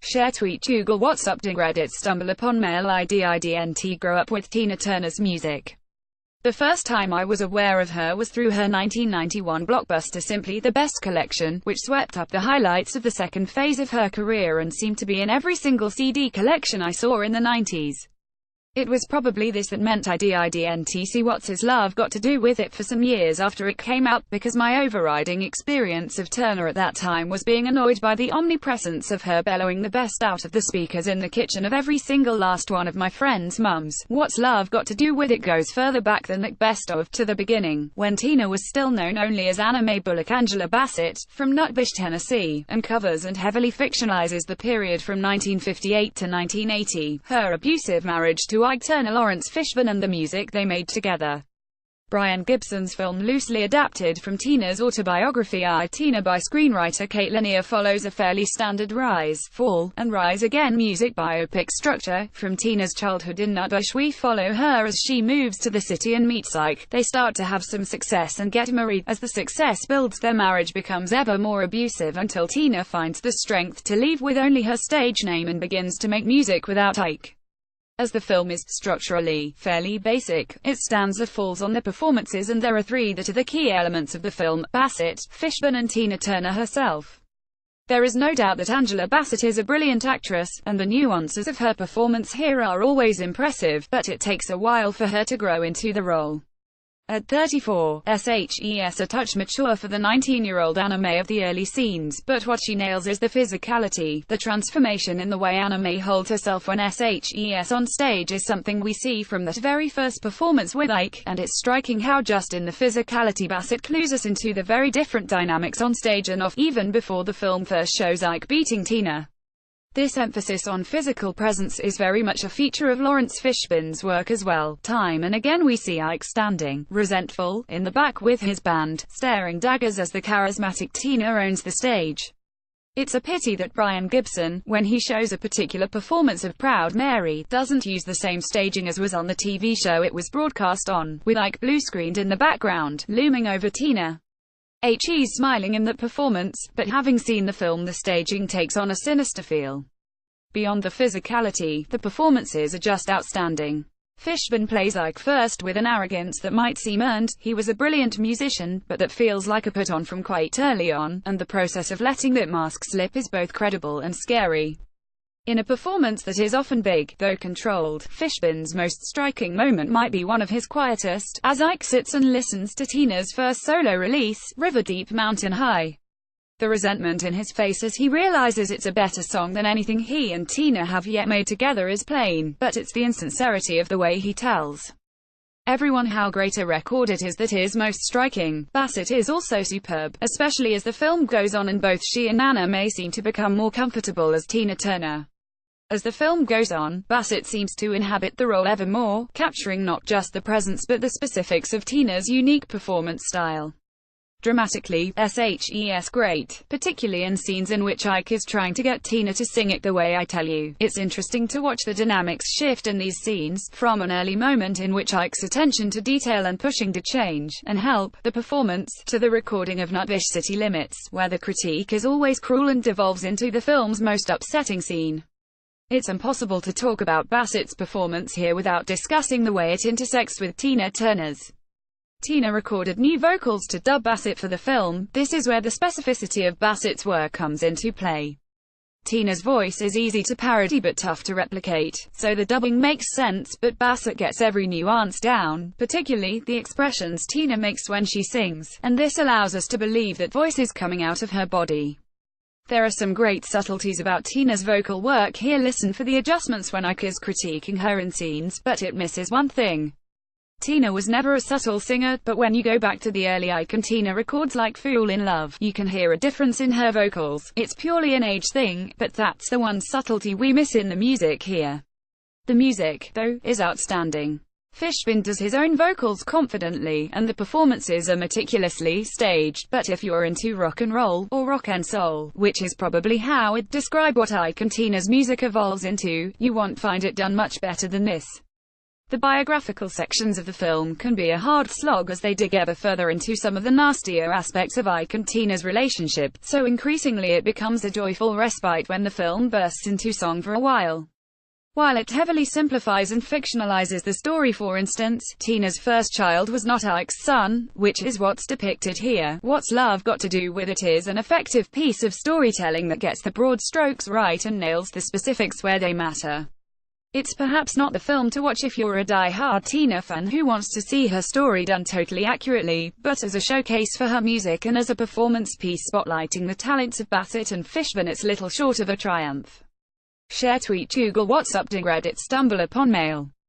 share tweet Google WhatsApp dig Reddit stumble upon mail ident grow up with Tina Turner's music. The first time I was aware of her was through her 1991 blockbuster Simply the Best collection, which swept up the highlights of the second phase of her career and seemed to be in every single CD collection I saw in the 90s. It was probably this that meant I didn't see What's His Love Got to Do With It for some years after it came out, because my overriding experience of Turner at that time was being annoyed by the omnipresence of her bellowing the best out of the speakers in the kitchen of every single last one of my friends' mums. What's Love Got to Do With It goes further back than that best of to the beginning, when Tina was still known only as Anna Mae Bullock Angela Bassett, from Nutbush, Tennessee, and covers and heavily fictionalizes the period from 1958 to 1980, her abusive marriage to Ike Turner, Lawrence Fishburne, and the music they made together. Brian Gibson's film, loosely adapted from Tina's autobiography I, Tina by screenwriter Kate Lanier, follows a fairly standard rise, fall, and rise again music biopic structure. From Tina's childhood in Nutbush, we follow her as she moves to the city and meets Ike. They start to have some success and get married. As the success builds, their marriage becomes ever more abusive until Tina finds the strength to leave with only her stage name and begins to make music without Ike. As the film is structurally fairly basic, it stands or falls on the performances, and there are three that are the key elements of the film: Bassett, Fishburne, and Tina Turner herself. There is no doubt that Angela Bassett is a brilliant actress, and the nuances of her performance here are always impressive, but it takes a while for her to grow into the role. At 34, SHES a touch mature for the 19-year-old Anna Mae of the early scenes, but what she nails is the physicality. The transformation in the way Anna Mae holds herself when SHES on stage is something we see from that very first performance with Ike, and it's striking how just in the physicality Bassett clues us into the very different dynamics on stage and off, even before the film first shows Ike beating Tina. This emphasis on physical presence is very much a feature of Lawrence Fishburne's work as well. Time and again we see Ike standing, resentful, in the back with his band, staring daggers as the charismatic Tina owns the stage. It's a pity that Brian Gibson, when he shows a particular performance of Proud Mary, doesn't use the same staging as was on the TV show it was broadcast on, with Ike blue-screened in the background, looming over Tina. He's smiling in that performance, but having seen the film, the staging takes on a sinister feel. Beyond the physicality, the performances are just outstanding. Fishburne plays Ike first with an arrogance that might seem earned. He was a brilliant musician, but that feels like a put-on from quite early on, and the process of letting that mask slip is both credible and scary. In a performance that is often big, though controlled, Fishburne's most striking moment might be one of his quietest, as Ike sits and listens to Tina's first solo release, River Deep Mountain High. The resentment in his face as he realizes it's a better song than anything he and Tina have yet made together is plain, but it's the insincerity of the way he tells everyone how great a record it is that is most striking. Bassett is also superb, especially as the film goes on and both she and Anna Mae seem to become more comfortable as Tina Turner. As the film goes on, Bassett seems to inhabit the role ever more, capturing not just the presence but the specifics of Tina's unique performance style. Dramatically, SHES great, particularly in scenes in which Ike is trying to get Tina to sing it the way I tell you. It's interesting to watch the dynamics shift in these scenes, from an early moment in which Ike's attention to detail and pushing to change and help the performance, to the recording of Nutbush City Limits, where the critique is always cruel and devolves into the film's most upsetting scene. It's impossible to talk about Bassett's performance here without discussing the way it intersects with Tina Turner's. Tina recorded new vocals to dub Bassett for the film. This is where the specificity of Bassett's work comes into play. Tina's voice is easy to parody but tough to replicate, so the dubbing makes sense, but Bassett gets every nuance down, particularly the expressions Tina makes when she sings, and this allows us to believe that voice is coming out of her body. There are some great subtleties about Tina's vocal work here. Listen for the adjustments when Ike is critiquing her in scenes, but it misses one thing. Tina was never a subtle singer, but when you go back to the early Ike and Tina records like Fool in Love, you can hear a difference in her vocals. It's purely an age thing, but that's the one subtlety we miss in the music here. The music, though, is outstanding. Fishburne does his own vocals confidently, and the performances are meticulously staged, but if you're into rock and roll, or rock and soul, which is probably how I'd describe what Ike and Tina's music evolves into, you won't find it done much better than this. The biographical sections of the film can be a hard slog as they dig ever further into some of the nastier aspects of Ike and Tina's relationship, so increasingly it becomes a joyful respite when the film bursts into song for a while. While it heavily simplifies and fictionalizes the story, for instance, Tina's first child was not Ike's son, which is what's depicted here. What's Love Got to Do With It is an effective piece of storytelling that gets the broad strokes right and nails the specifics where they matter. It's perhaps not the film to watch if you're a die-hard Tina fan who wants to see her story done totally accurately, but as a showcase for her music and as a performance piece spotlighting the talents of Bassett and Fishburne, it's little short of a triumph. Share, tweet, Google, WhatsApp, dig, Reddit, stumble upon, mail.